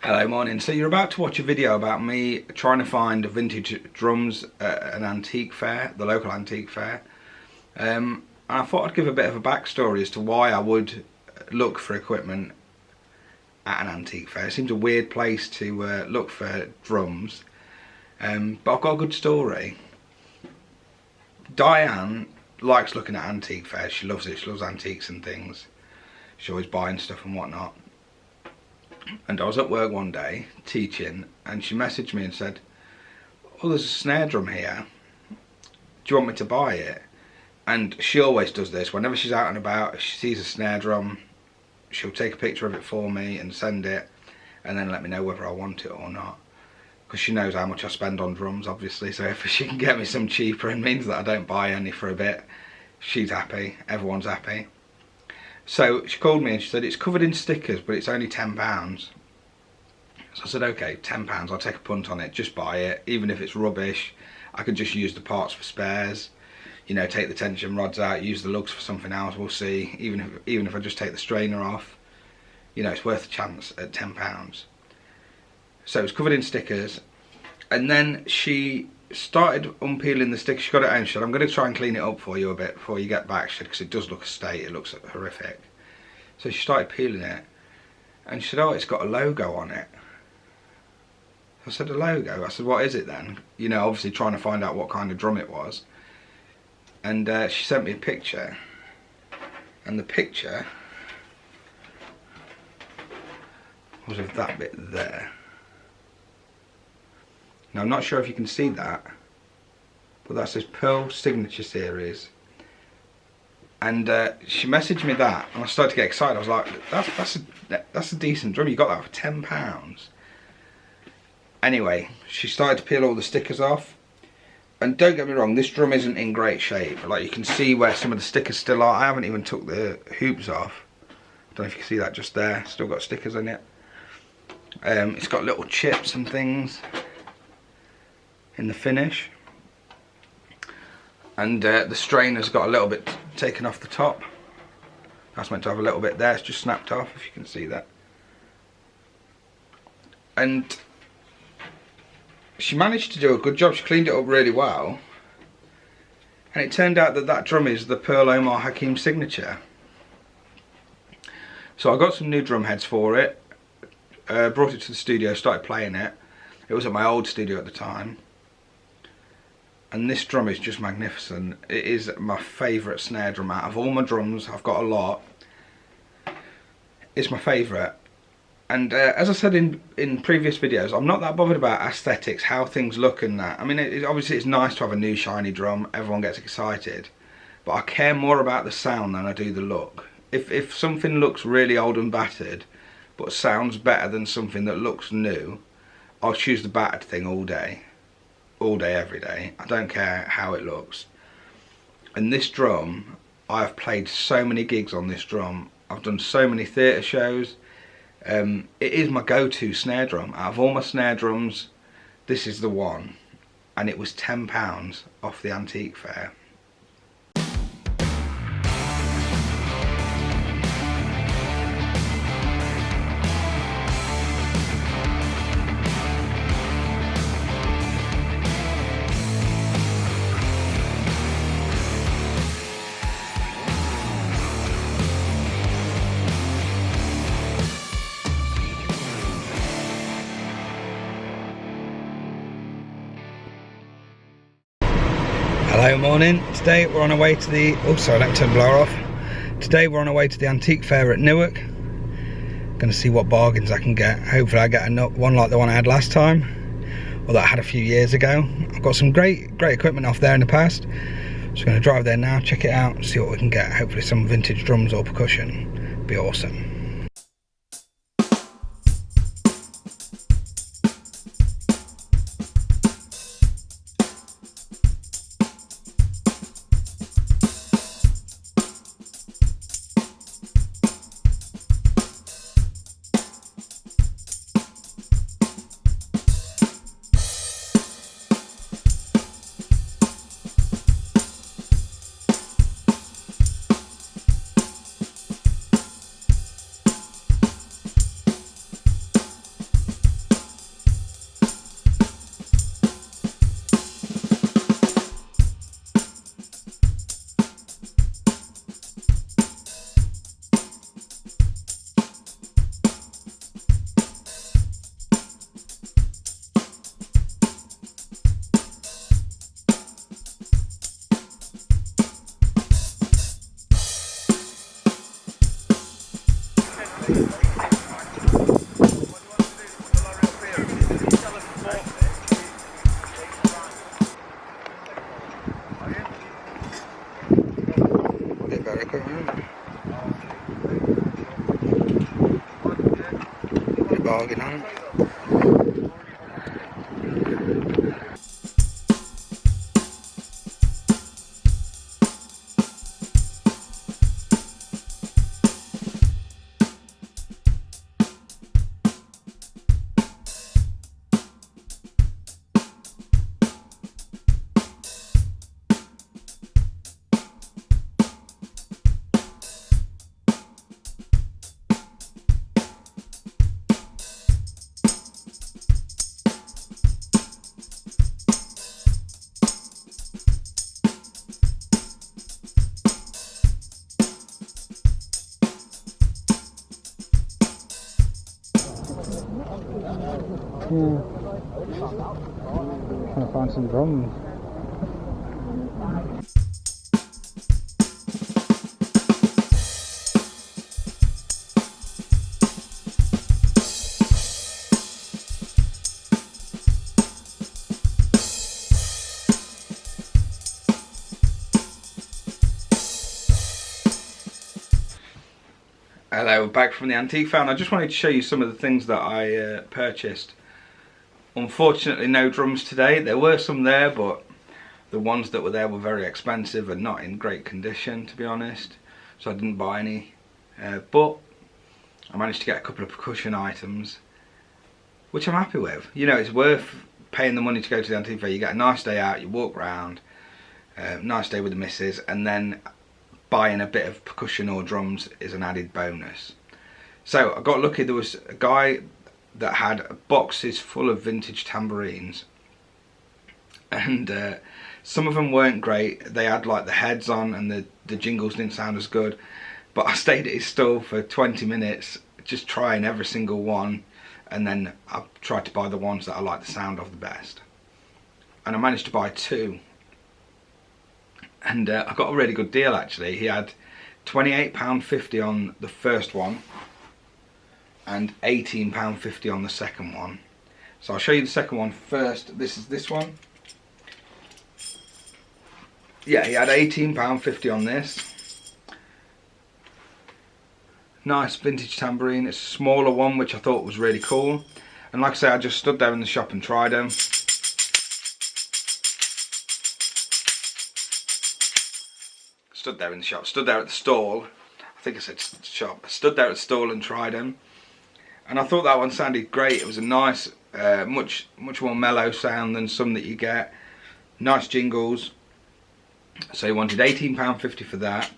Hello, morning. So you're about to watch a video about me trying to find vintage drums at an antique fair, the local antique fair. And I thought I'd give a bit of a backstory as to why I would look for equipment at an antique fair. It seems a weird place to look for drums, but I've got a good story. Diane likes looking at antique fairs. She loves it. She loves antiques and things. She's always buying stuff and whatnot. And I was at work one day teaching, and she messaged me and said, "Oh, there's a snare drum here. Do you want me to buy it?" And she always does this. Whenever she's out and about, if she sees a snare drum, she'll take a picture of it for me and send it, and then let me know whether I want it or not. Because she knows how much I spend on drums, obviously. So if she can get me some cheaper and means that I don't buy any for a bit, she's happy. Everyone's happy. So she called me and she said, "It's covered in stickers, but it's only £10. So I said, "Okay, £10, I'll take a punt on it, just buy it. Even if it's rubbish, I could just use the parts for spares. You know, take the tension rods out, use the lugs for something else, we'll see. Even if I just take the strainer off, you know, it's worth a chance at £10. So it was covered in stickers, and then she started unpeeling the sticker. She got it home. She said, "I'm going to try and clean it up for you a bit before you get back," because it does look a state. It looks horrific. So she started peeling it, and she said, "Oh, it's got a logo on it." I said, "A logo?" I said, "What is it then?" You know, obviously trying to find out what kind of drum it was. And she sent me a picture, and the picture was of that bit there. Now I'm not sure if you can see that, but that's this Pearl Signature Series. And she messaged me that, and I started to get excited. I was like, that's a decent drum. You got that for £10. Anyway, she started to peel all the stickers off. And don't get me wrong, this drum isn't in great shape. Like, you can see where some of the stickers still are. I haven't even took the hoops off. I don't know if you can see that just there. Still got stickers in it. It's got little chips and things in the finish, and the strainer's got a little bit taken off the top. That's meant to have a little bit there. It's just snapped off, if you can see that. And she managed to do a good job. She cleaned it up really well, and it turned out that that drum is the Pearl Omar Hakim Signature. So I got some new drum heads for it, brought it to the studio, started playing it. It was at my old studio at the time. And this drum is just magnificent. It is my favourite snare drum out of all my drums. I've got a lot. It's my favourite. And as I said in previous videos, I'm not that bothered about aesthetics, how things look and that. I mean, obviously it's nice to have a new shiny drum. Everyone gets excited. But I care more about the sound than I do the look. If something looks really old and battered, but sounds better than something that looks new, I'll choose the battered thing all day. All day, every day. I don't care how it looks. And this drum, I've played so many gigs on this drum. I've done so many theatre shows. It is my go-to snare drum. Out of all my snare drums, this is the one. And it was £10 off the antique fair. Hello, morning. Today we're on our way to the, oh sorry, let me turn the blower off. Today we're on our way to the antique fair at Newark. Going to see what bargains I can get. Hopefully I get one like the one I had last time, or that I had a few years ago. I've got some great equipment off there in the past. Just going to drive there now, check it out, see what we can get. Hopefully some vintage drums or percussion. Be awesome. bargain on. Yeah. Trying to find some drums. Hello, back from the antique fair. I just wanted to show you some of the things that I purchased. Unfortunately, no drums today. There were some there, but the ones that were there were very expensive and not in great condition, to be honest. So I didn't buy any. But I managed to get a couple of percussion items, which I'm happy with. You know, it's worth paying the money to go to the antique fair. You get a nice day out, you walk around, nice day with the missus, and then buying a bit of percussion or drums is an added bonus. So I got lucky. There was a guy that had boxes full of vintage tambourines, and some of them weren't great. They had like the heads on and the jingles didn't sound as good, but I stayed at his stall for 20 minutes just trying every single one, and then I tried to buy the ones that I like the sound of the best, and I managed to buy two. And I got a really good deal actually. He had £28.50 on the first one and £18.50 on the second one. So I'll show you the second one first. This is this one. Yeah, he had £18.50 on this. Nice vintage tambourine. It's a smaller one, which I thought was really cool. And like I say, I just stood there in the shop and tried them. Stood there in the shop, stood there at the stall. I think I said shop. I stood there at the stall and tried them, and I thought that one sounded great. It was a nice, much more mellow sound than some that you get. Nice jingles. So he wanted £18.50 for that,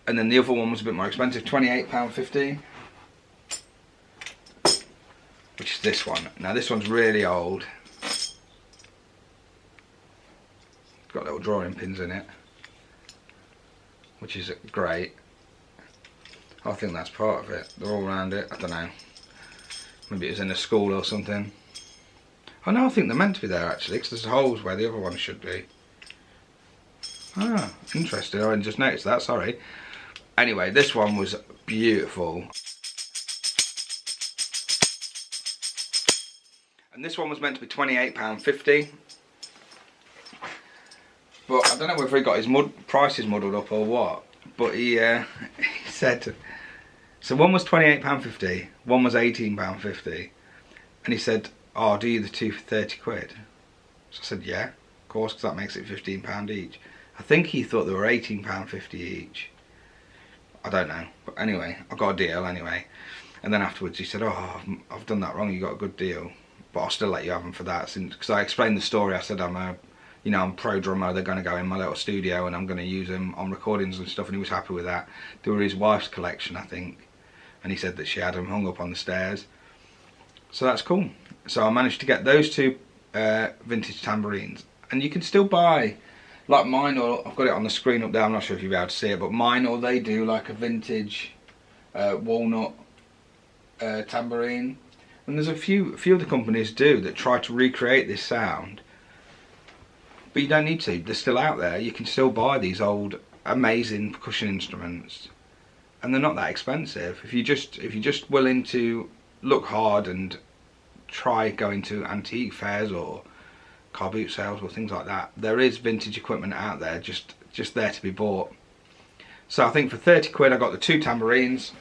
and then the other one was a bit more expensive, £28.50, which is this one. Now this one's really old. It's got little drawing pins in it, which is great. I think that's part of it. They're all around it. I don't know. Maybe it was in a school or something. Oh no, I think they're meant to be there actually, because there's holes where the other one should be. Ah, interesting. I didn't just notice that, sorry. Anyway, this one was beautiful. And this one was meant to be £28.50. But I don't know whether he got his prices muddled up or what. But he said, so one was £28.50, one was £18.50, and he said, "Oh, I'll do you the two for 30 quid." So I said, "Yeah, of course, because that makes it £15 each." I think he thought they were £18.50 each. I don't know, but anyway, I got a deal anyway. And then afterwards he said, "Oh, I've done that wrong. You got a good deal, but I'll still let you have them for that." Because I explained the story. I said I'm pro drummer. They're going to go in my little studio and I'm going to use them on recordings and stuff, and he was happy with that. They were his wife's collection, I think, and he said that she had them hung up on the stairs. So that's cool. So I managed to get those two vintage tambourines, and you can still buy, like Meinl, I've got it on the screen up there, I'm not sure if you'll be able to see it, but Meinl, they do like a vintage walnut tambourine, and there's a few of the companies do that try to recreate this sound. But you don't need to. They're still out there. You can still buy these old, amazing percussion instruments, and they're not that expensive. If you're just willing to look hard and try going to antique fairs or car boot sales or things like that, there is vintage equipment out there just there to be bought. So I think for 30 quid I got the two tambourines.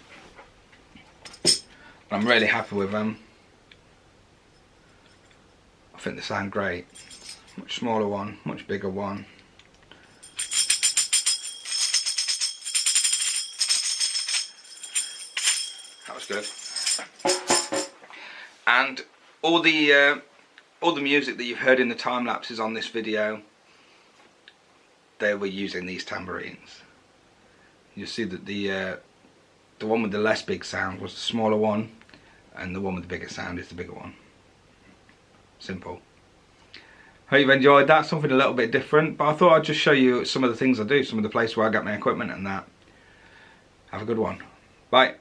I'm really happy with them. I think they sound great. Much smaller one, much bigger one. That was good. And all the music that you've heard in the time lapses on this video, they were using these tambourines. You see that the one with the less big sound was the smaller one, and the one with the bigger sound is the bigger one. Simple. Hope you've enjoyed that, something a little bit different, but I thought I'd just show you some of the things I do, some of the places where I get my equipment and that. Have a good one. Bye.